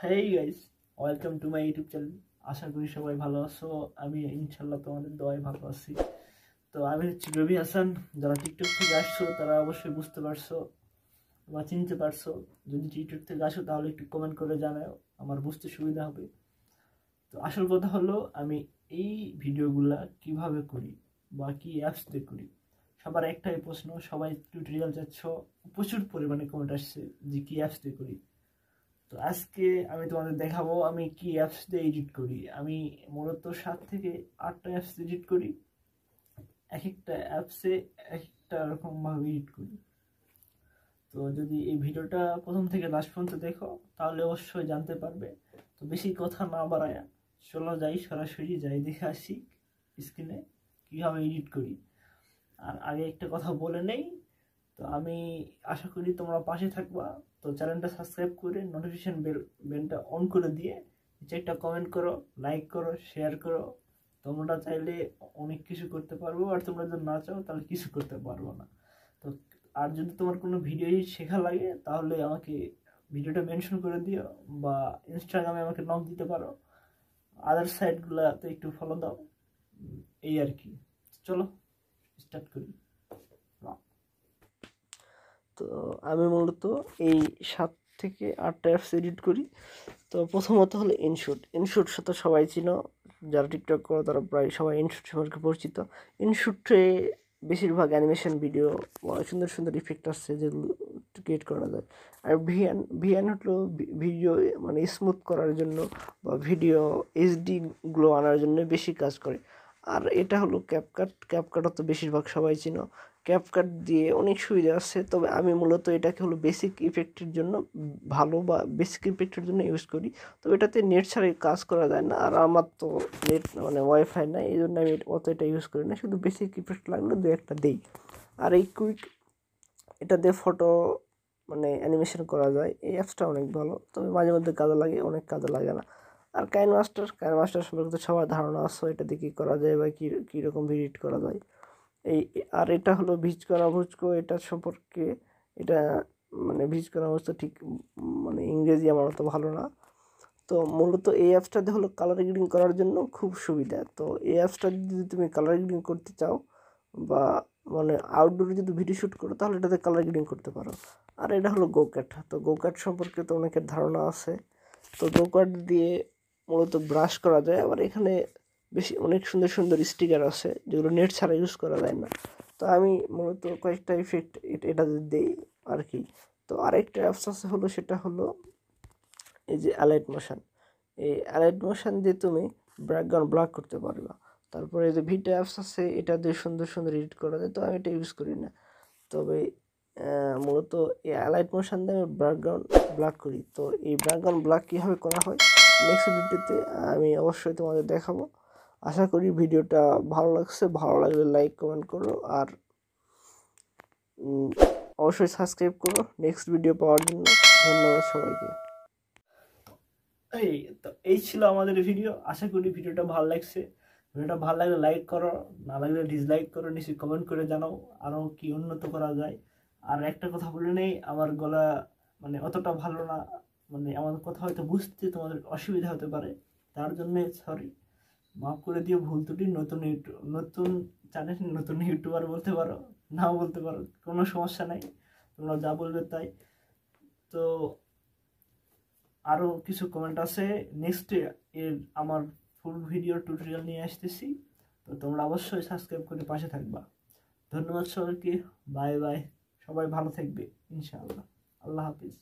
Hey guys, welcome to my YouTube channel. আশা করি সবাই ভালো আছো। আমি ইনশাল্লাহ তোমাদের দোয়ায় ভালো আছি। তো আমি হচ্ছি রবি হাসান। যারা টিকটক থেকে আসছো তারা অবশ্যই বুঝতে পারছো বা চিনতে পারছো। যদি টিকটক থেকে আসো তাহলে একটু কমেন্ট করে জানাও, আমার বুঝতে সুবিধা হবে। তো আসল কথা হলো, আমি এই ভিডিওগুলা কিভাবে করি বা কি অ্যাপস দিয়ে করি। সবার একটাই প্রশ্ন, সবাই টিউটোরিয়াল চাচ্ছ, প্রচুর পরিমাণে কমেন্ট আসছে যে কি অ্যাপস দিয়ে করি। তো আজকে আমি তোমাদের দেখাবো আমি কি অ্যাপস দিয়ে এডিট করি। আমি মূলত 7 থেকে 8টা অ্যাপস এডিট করি। এক একটা অ্যাপসে এক একটা রকম ভাবে এডিট করি। তো যদি এই ভিডিওটা প্রথম থেকে লাস্ট পর্যন্ত দেখো তাহলে অবশ্যই জানতে পারবে। তো বেশি কথা না বাড়ায়া চলো যাই, সরাসরি যাই দেখে আসি স্ক্রিনে কীভাবে এডিট করি। আর আগে একটা কথা বলে নেই, তো আমি আশা করি তোমরা পাশে থাকবা। তো চ্যানেলটা সাবস্ক্রাইব করে নোটিফিকেশন বেলটা অন করে দিয়ে নিচে একটা কমেন্ট করো, লাইক করো, শেয়ার করো। তোমরা চাইলে অনেক কিছু করতে পারবো, আর তোমরা যদি না চাও তাহলে কিছু করতে পারবো না। তো আর যদি তোমার কোনো ভিডিও শেখা লাগে তাহলে আমাকে ভিডিওটা মেনশন করে দিও, বা ইনস্টাগ্রামে আমাকে নক দিতে পারো। আদার সাইটগুলোতে একটু ফলো দাও। এই আর কি। চলো স্টার্ট করি। তো আমি মূলত এই 7 থেকে 8টা অ্যাপস এডিট করি। তো প্রথমত হলো ইনশুট সাথে সবাই চিনো, যারা টিকটক করো তারা প্রায় সবাই ইনশুট সম্পর্কে পরিচিত। ইনশুটে বেশিরভাগ অ্যানিমেশন ভিডিও সুন্দর সুন্দর ইফেক্ট আসছে যেগুলো ক্রিয়েট করা যায়। আর ভিএন হলো ভিডিও মানে স্মুথ করার জন্য বা ভিডিও এইচডি গ্লো আনার জন্য বেশি কাজ করে। আর এটা হলো ক্যাপকাট তো বেশিরভাগ সবাই চিনো। ক্যাপকাট দিয়ে অনেক সুবিধা আছে, তবে আমি মূলত এটাকে হলো বেসিক ইফেক্টের জন্য ভালো বা বেসিক ইফেক্টের জন্য ইউজ করি। তবে এটাতে নেট ছাড়াই কাজ করা যায় না, আর আমার তো নেট মানে ওয়াইফাই নাই, এই জন্য আমি অত এটা ইউজ করি না, শুধু বেসিক ইফেক্ট লাগলে দু একটা দিই। আর এই এটা দিয়ে ফটো মানে অ্যানিমেশন করা যায়। এই অ্যাপসটা অনেক ভালো, তবে মাঝে মধ্যে কাজে লাগে, অনেক কাজে লাগে না। আর কাইন মাস্টার সম্পর্কে তো সবার ধারণা আছে, এটা দিয়ে কী করা যায় বা কীরকম এডিট করা যায়। আর এটা হলো ভুজকো, এটা সম্পর্কে এটা মানে ভিজকোনা ভুজকো ঠিক মানে ইংরেজি আমার অত ভালো না। তো মূলত এই অ্যাপসটাতে হলো কালার গ্রেডিং করার জন্য খুব সুবিধা। তো এই অ্যাপসটা যদি তুমি কালার গ্রেডিং করতে চাও বা মানে আউটডোরে যদি ভিডিও শ্যুট করো তাহলে এটাতে কালার গ্রেডিং করতে পারো। আর এটা হলো গোক্যাট। তো গোক্যাট সম্পর্কে তো অনেকের ধারণা আছে। তো গোক্যাট দিয়ে মূলত ব্রাশ করা যায়, আবার এখানে অনেক সুন্দর সুন্দর স্টিকার আছে যেগুলো নেট ছাড়া ইউজ করা যায় না। তো আমি মূলত কয়েকটা ইফেক্ট এটাতে দিই আর কি। তো আরেকটা অ্যাপস আছে হলো, সেটা হলো এই যে অ্যালাইট মোশন। এই অ্যালাইট মোশন দিয়ে তুমি ব্যাকগ্রাউন্ড ব্লক করতে পারবা। তারপরে এই যে ভিটা অ্যাপস আছে, এটা দিয়ে সুন্দর সুন্দর এডিট করা যায়, তো আমি এটা ইউজ করি না। তবে মূলত এই অ্যালাইট মোশন দিয়ে আমি ব্যাকগ্রাউন্ড ব্লক করি। তো এই ব্যাকগ্রাউন্ড ব্লক কীভাবে করা হয় নেক্সট ভিডিওতে আমি অবশ্যই তোমাদের দেখাবো। আশা করি ভিডিওটা ভালো লাগছে, ভালো লাগলে লাইক কমেন্ট করো, আর অবশ্যই সাবস্ক্রাইব করো নেক্সট ভিডিও পাওয়ার জন্য। ধন্যবাদ সবাইকে। এই ছিল আমাদের ভিডিও। আশা করি ভিডিওটা ভালো লাগছে। ভিডিওটা ভালো লাগলে লাইক করো, না লাগলে ডিসলাইক করো, নিশ্চয়ই কমেন্ট করে জানাও আরও কি উন্নত করা যায়। আর একটা কথা বলে নেই, আমার গলা মানে অতটা ভালো না, মানে আমার কথা হয়তো বুঝতে তোমাদের অসুবিধা হতে পারে, তার জন্য সরি, মাফ করে দিও ভুল ত্রুটি। নতুন চ্যানেল, নতুন ইউটিউবার বলতে পারো, নাও বলতে পারো, কোনো সমস্যা নাই, তোমরা যা বলবে তাই। তো আরও কিছু কমেন্ট আছে, নেক্সট এর আমার ফুল ভিডিও টিউটোরিয়াল নিয়ে আসতেছি। তো তোমরা অবশ্যই সাবস্ক্রাইব করে পাশে থাকবা। ধন্যবাদ সবাইকে, বাই বাই। সবাই ভালো থাকবে ইনশাআল্লাহ। আল্লাহ হাফিজ।